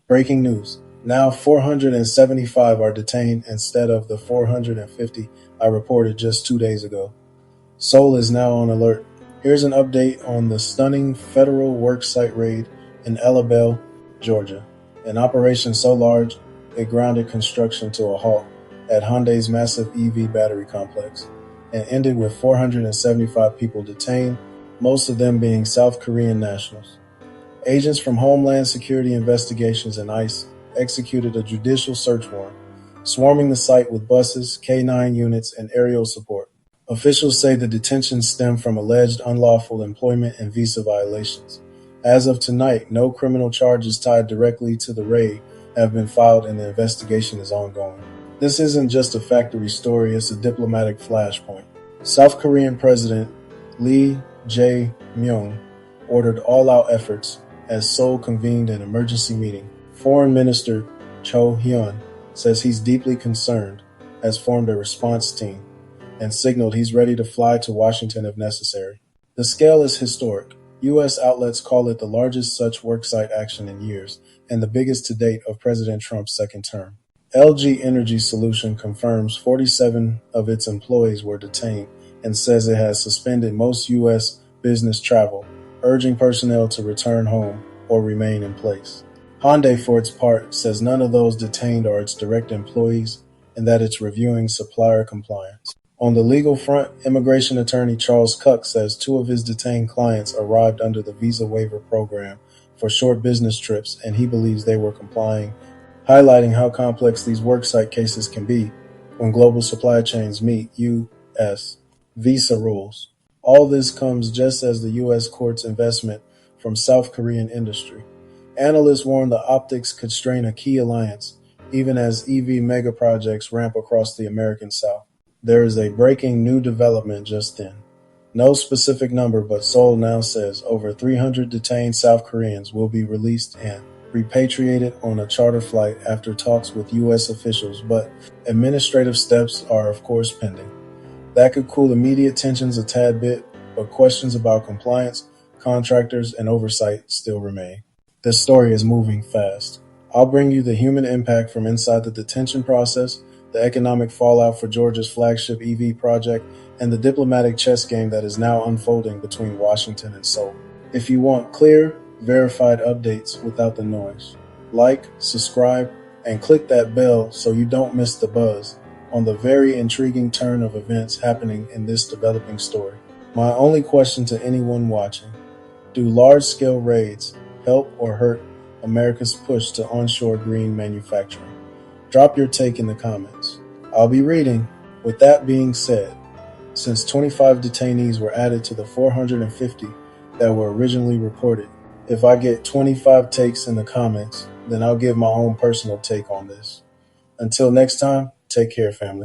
Breaking news. Now 475 are detained instead of the 450 I reported just 2 days ago. Seoul is now on alert. Here's an update on the stunning federal worksite raid in Elabelle, Georgia. An operation so large it grounded construction to a halt at Hyundai's massive EV battery complex and ended with 475 people detained, most of them being South Korean nationals. Agents from Homeland Security Investigations and ICE executed a judicial search warrant, swarming the site with buses, K-9 units, and aerial support. Officials say the detention stemmed from alleged unlawful employment and visa violations. As of tonight, no criminal charges tied directly to the raid have been filed and the investigation is ongoing. This isn't just a factory story, it's a diplomatic flashpoint. South Korean President Lee Jae-myung ordered all-out efforts as Seoul convened an emergency meeting. Foreign Minister Cho Hyun says he's deeply concerned, has formed a response team, and signaled he's ready to fly to Washington if necessary. The scale is historic. U.S. outlets call it the largest such worksite action in years, and the biggest to date of President Trump's second term. LG Energy Solution confirms 47 of its employees were detained and says it has suspended most U.S. business travel, urging personnel to return home or remain in place. Hyundai, for its part, says none of those detained are its direct employees and that it's reviewing supplier compliance. On the legal front, immigration attorney Charles Kuck says two of his detained clients arrived under the visa waiver program for short business trips and he believes they were complying, highlighting how complex these worksite cases can be when global supply chains meet U.S. visa rules. All this comes just as the U.S. courts investment from South Korean industry. Analysts warn the optics could strain a key alliance, even as EV megaprojects ramp across the American South. There is a breaking new development just then. No specific number, but Seoul now says over 300 detained South Koreans will be released and repatriated on a charter flight after talks with U.S. officials, but administrative steps are of course pending. That could cool immediate tensions a tad bit, but questions about compliance, contractors, and oversight still remain. This story is moving fast. I'll bring you the human impact from inside the detention process, the economic fallout for Georgia's flagship EV project, and the diplomatic chess game that is now unfolding between Washington and Seoul. If you want clear, verified updates without the noise, like, subscribe, and click that bell so you don't miss the buzz on the very intriguing turn of events happening in this developing story. My only question to anyone watching: do large-scale raids help or hurt America's push to onshore green manufacturing? Drop your take in the comments. I'll be reading. With that being said, since 25 detainees were added to the 450 that were originally reported, if I get 25 takes in the comments, then I'll give my own personal take on this. Until next time, take care, family.